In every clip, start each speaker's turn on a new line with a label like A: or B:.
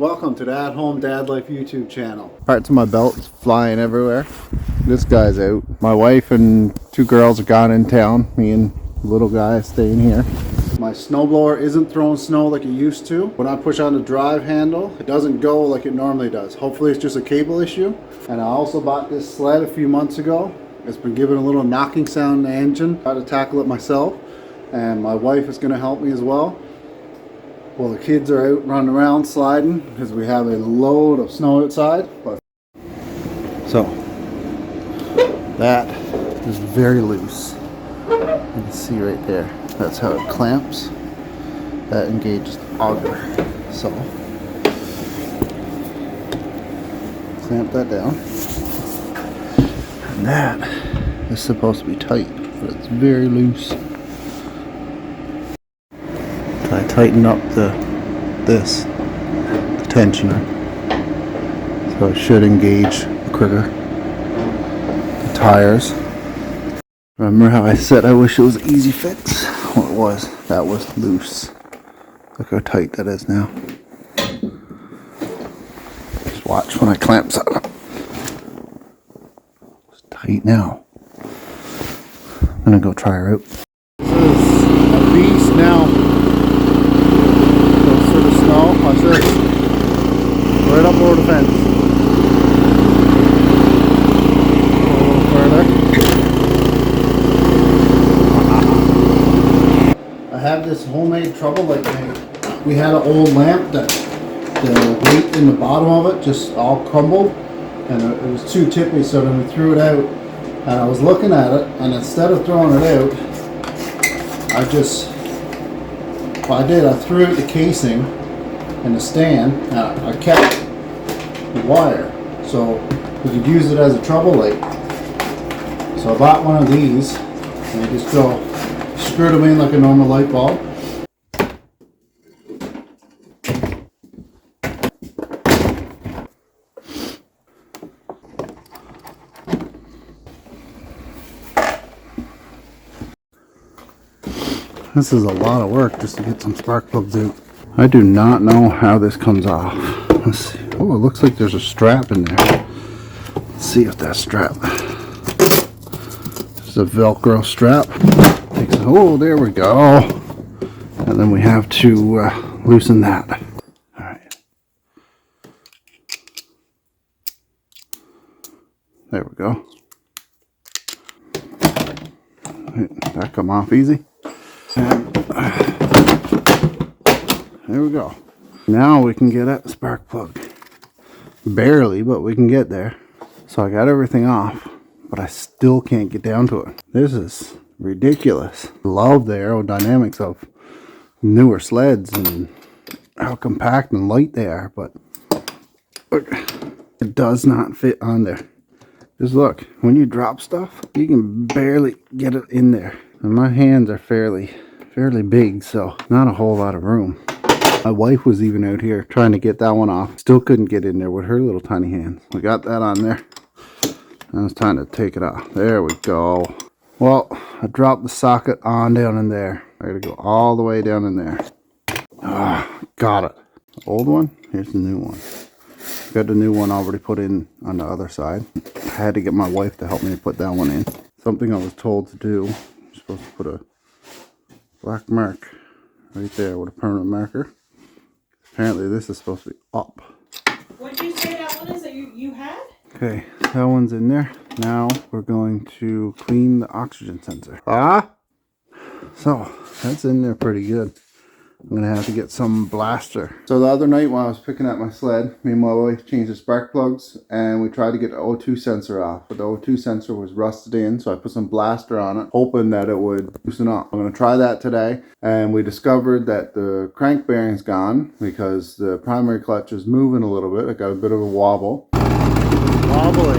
A: Welcome to the At Home Dad Life YouTube channel. Parts of my belt's flying everywhere. This guy's out. My wife and two girls are gone in town. Me and the little guy are staying here. My snowblower isn't throwing snow like it used to. When I push on the drive handle, it doesn't go like it normally does. Hopefully it's just a cable issue. And I also bought this sled a few months ago. It's been giving a little knocking sound in the engine. I had to tackle it myself. And my wife is going to help me as well. Well, the kids are out running around sliding because we have a load of snow outside. So that is very loose. You can see right there. That's how it clamps. That engages the auger. So clamp that down. And that is supposed to be tight, but it's very loose. I tighten up the tensioner, so it should engage quicker. The tires. Remember how I said I wish it was an easy fix? Well, it was. That was loose. Look how tight that is now. Just watch when I clamp something. It's tight now. I'm gonna go try her out. This is a beast now. Watch this. Right up over the fence. A little further. I have this homemade trouble light made. We had an old lamp that the weight in the bottom of it just all crumbled and it was too tippy, so then we threw it out. And I was looking at it, and instead of throwing it out, I threw out the casing and the stand. I kept the wire so we could use it as a trouble light. So I bought one of these and you just go screw them in like a normal light bulb. This is a lot of work just to get some spark plugs out. I do not know how this comes off. Let's see. Oh, it looks like there's a strap in there. Let's see if that strap. This is a Velcro strap. Oh, there we go. And then we have to loosen that. All right. There we go. That come off easy. And there we go. Now we can get at the spark plug. Barely, but we can get there. So I got everything off, but I still can't get down to it. This is ridiculous. Love the aerodynamics of newer sleds and how compact and light they are, but look, it does not fit on there. Just look, when you drop stuff, you can barely get it in there. And my hands are fairly big, so not a whole lot of room. My wife was even out here trying to get that one off. Still couldn't get in there with her little tiny hands. We got that on there. Now it's time to take it off. There we go. Well, I dropped the socket on down in there. I gotta go all the way down in there. Ah, got it. The old one, here's the new one. Got the new one already put in on the other side. I had to get my wife to help me put that one in. Something I was told to do. You're supposed to put a black mark right there with a permanent marker. Apparently this is supposed to be up.
B: What did you say that one is that you had?
A: Okay, that one's in there. Now we're going to clean the oxygen sensor. So that's in there pretty good. I'm gonna have to get some blaster. So the other night when I was picking up my sled, me and my wife changed the spark plugs and we tried to get the O2 sensor off, but the O2 sensor was rusted in, so I put some blaster on it, hoping that it would loosen up. I'm gonna try that today, and we discovered that the crank bearing's gone because the primary clutch is moving a little bit. It got a bit of a wobble. Wobbly.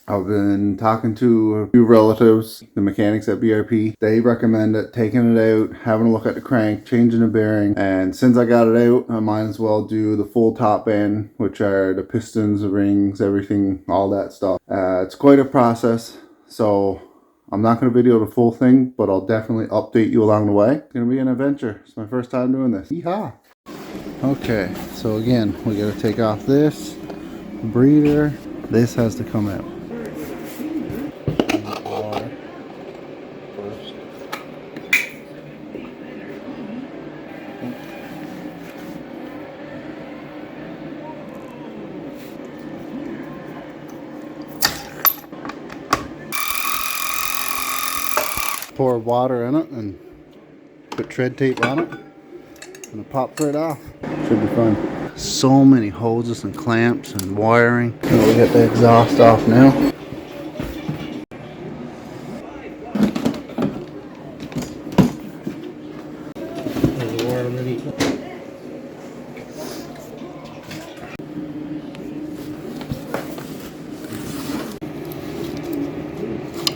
A: I've been talking to a few relatives, the mechanics at BRP. They recommend it, taking it out, having a look at the crank, changing the bearing. And since I got it out, I might as well do the full top end, which are the pistons, the rings, everything, all that stuff. It's quite a process, so I'm not going to video the full thing, but I'll definitely update you along the way. It's going to be an adventure. It's my first time doing this. Yeehaw! Okay, so again, we gotta take off this breather. This has to come out. Water first. Pour water in it and put tread tape on it, and it pops right off. Should be fun. So many hoses and clamps and wiring. So we get the exhaust off now.
C: There's a wire underneath it.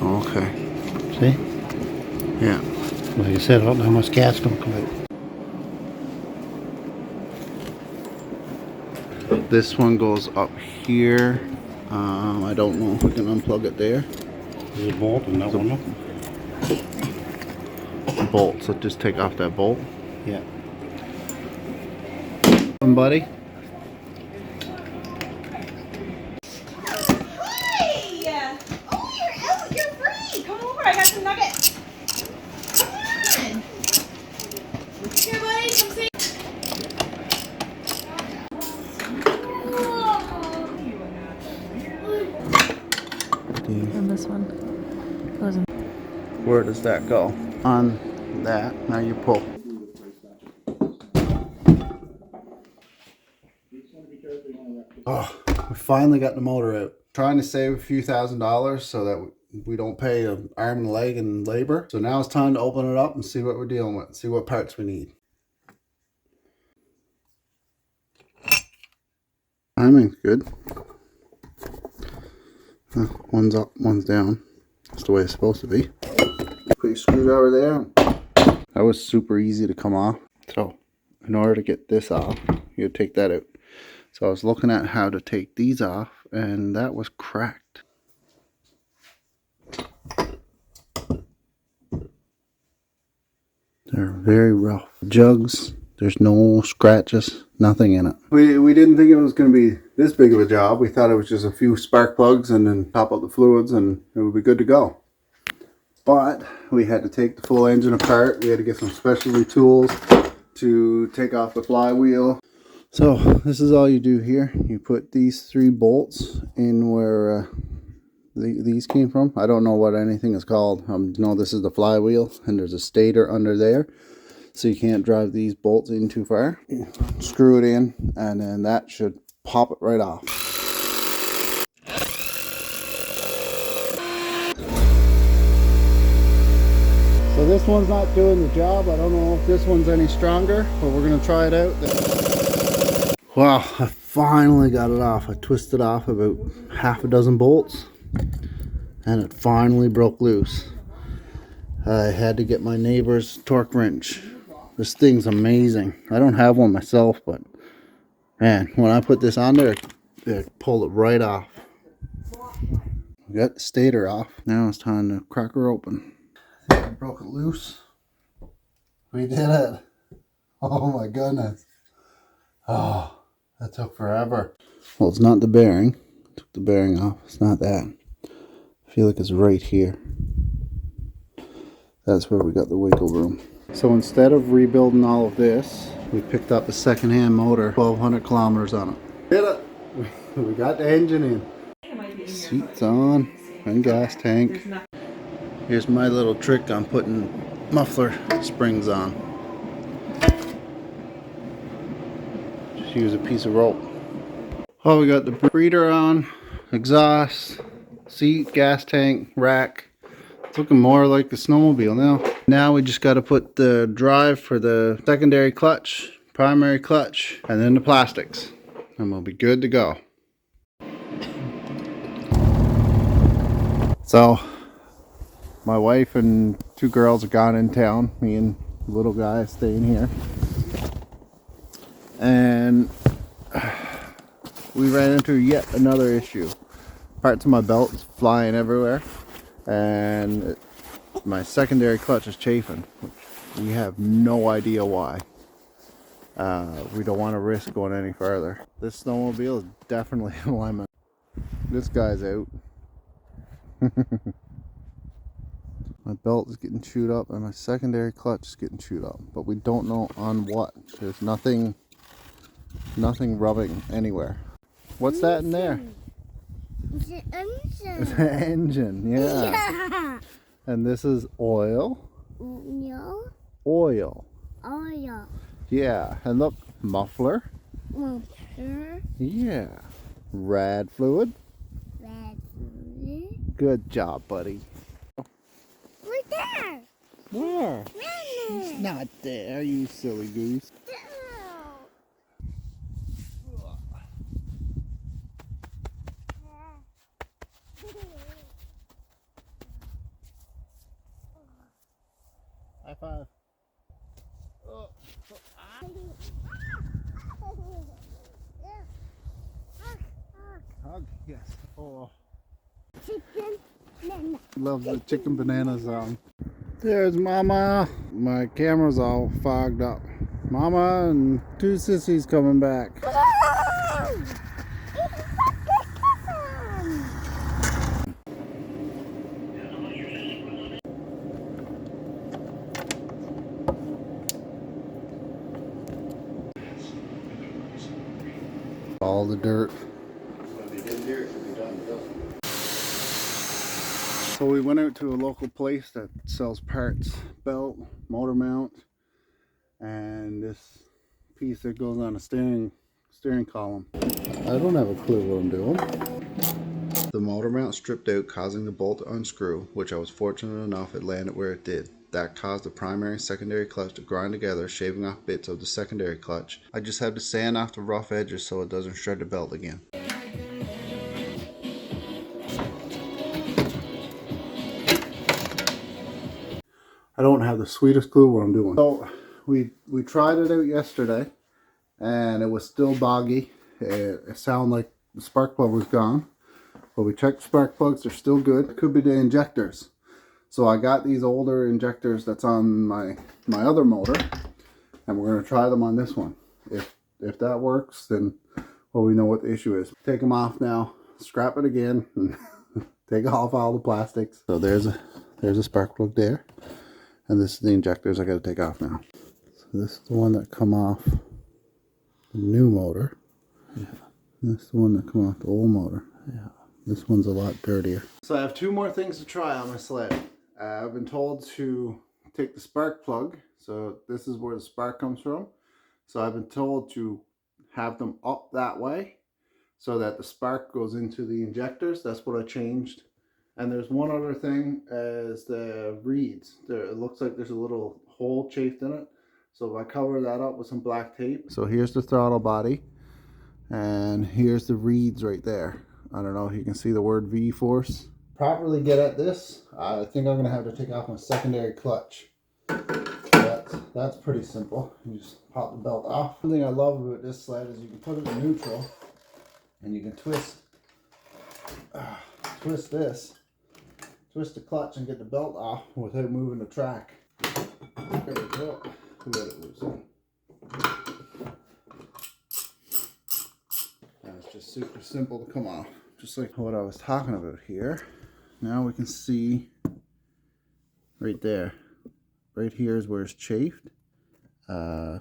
A: Okay.
C: See?
A: Yeah.
C: Like I said, I don't know how much gas gonna come out.
A: This one goes up here. I don't know if we can unplug it there.
C: There's a bolt in that one.
A: Bolt, so just take off that bolt.
C: Yeah.
A: Buddy.
B: Hi! Oh, you're out. You're free. Come over. I got some nuggets. Come on. Here, buddy. Come see.
D: And this one goes in.
A: Where does that go? On that. Now you pull. Oh, we finally got the motor out. Trying to save a few $1,000s so that we don't pay an arm and leg and labor. So now it's time to open it up and see what we're dealing with. See what parts we need. Timing's good. One's up, one's down. That's the way it's supposed to be. Put your screwdriver there. That was super easy to come off. So in order to get this off, you take that out. So I was looking at how to take these off, and that was cracked. They're very rough. Jugs, there's no scratches, nothing in it. We didn't think it was going to be this big of a job. We thought it was just a few spark plugs and then top up the fluids and it would be good to go. But we had to take the full engine apart. We had to get some specialty tools to take off the flywheel. So this is all you do here. You put these 3 bolts in where these came from. I don't know what anything is called. No, this is the flywheel and there's a stator under there. So you can't drive these bolts in too far. Screw it in and then that should pop it right off. So this one's not doing the job. I don't know if this one's any stronger, but we're gonna try it out. Wow, I finally got it off. I twisted off about half a dozen bolts and it finally broke loose. I had to get my neighbor's torque wrench. This thing's amazing. I don't have one myself, but man, when I put this on there, it pulled it right off. We got the stator off. Now it's time to crack her open. I think I broke it loose. We did it. Oh my goodness. Oh. That took forever. Well, it's not the bearing. I took the bearing off. It's not that. I feel like it's right here. That's where we got the wiggle room. So instead of rebuilding all of this, we picked up a second-hand motor, 1,200 kilometers on it. Hit it! We got the engine in. Seats on, and gas tank. Here's my little trick on putting muffler springs on. Use a piece of rope. Oh, we got the breather on, exhaust, seat, gas tank, rack. It's looking more like the Snowmobile now. Now we just got to put the drive for the secondary clutch, primary clutch, and then the plastics. And we'll be good to go. So, my wife and 2 girls are gone in town. Me and the little guy are staying here. And we ran into yet another issue. Parts of my belt is flying everywhere, and my secondary clutch is chafing. We have no idea why. We don't want to risk going any further. This snowmobile is definitely a lemon. This guy's out. My belt is getting chewed up and my secondary clutch is getting chewed up, but we don't know on what. There's nothing rubbing anywhere. What's that in there?
E: It's an engine.
A: It's an engine, yeah.
E: Yeah.
A: And this is oil.
E: No.
A: Oil.
E: Oil.
A: Yeah, and look, muffler.
E: Muffler.
A: Yeah. Rad fluid.
E: Red fluid.
A: Good job, buddy.
E: Right there.
A: Where?
E: Mama.
A: It's not there, you silly goose. High five. Oh. Hug, yes. Oh.
E: Chicken banana.
A: Loves the chicken banana song. There's Mama. My camera's all fogged up. Mama and two sissies coming back. All the dirt. So we went out to a local place that sells parts, belt, motor mount, and this piece that goes on a steering column. I don't have a clue what I'm doing. The motor mount stripped out, causing the bolt to unscrew, which I was fortunate enough it landed where it did. That caused the primary and secondary clutch to grind together, shaving off bits of the secondary clutch. I just had to sand off the rough edges so it doesn't shred the belt again. I don't have the sweetest clue what I'm doing. So we tried it out yesterday and it was still boggy. It sounded like the spark plug was gone. But we checked the spark plugs, they're still good. It could be the injectors. So I got these older injectors that's on my other motor, and we're going to try them on this one. If that works, then well, we know what the issue is. Take them off now, scrap it again, and take off all the plastics. So there's a spark plug there, and this is the injectors I got to take off now. So this is the one that come off the new motor. Yeah. And this is the one that come off the old motor. Yeah. This one's a lot dirtier. So I have two more things to try on my sled. I've been told to take the spark plug. So this is where the spark comes from. So I've been told to have them up that way so that the spark goes into the injectors. That's what I changed. And there's one other thing is the reeds. It looks like there's a little hole chafed in it. So if I cover that up with some black tape. So here's the throttle body. And here's the reeds right there. I don't know if you can see the word V-force. Properly get at this, I think I'm going to have to take off my secondary clutch. That's pretty simple. You just pop the belt off. One thing I love about this sled is you can put it in neutral and you can twist the clutch and get the belt off without moving the track. There we go. Let it loosen. And it's just super simple to come off. Just like what I was talking about here. Now we can see right there. Right here is where it's chafed. You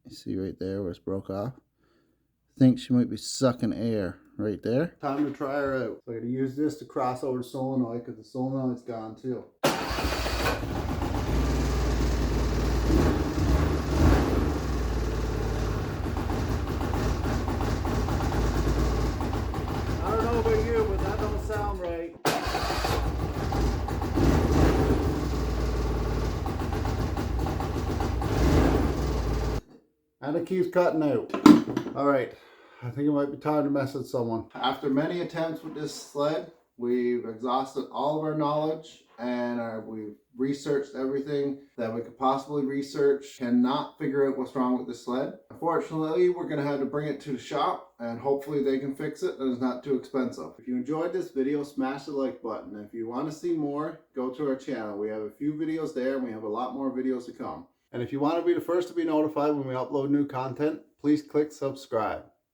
A: see right there where it's broke off. I think she might be sucking air right there. Time to try her out. So I'm going to use this to cross over the solenoid because the solenoid's gone too. I don't know about you, but that don't sound right. And it keeps cutting out. Alright, I think it might be time to mess with someone. After many attempts with this sled, we've exhausted all of our knowledge and we've researched everything that we could possibly research. Cannot figure out what's wrong with this sled. Unfortunately, we're going to have to bring it to the shop and hopefully they can fix it and it's not too expensive. If you enjoyed this video, smash the like button. If you want to see more, go to our channel. We have a few videos there and we have a lot more videos to come. And if you want to be the first to be notified when we upload new content, please click subscribe.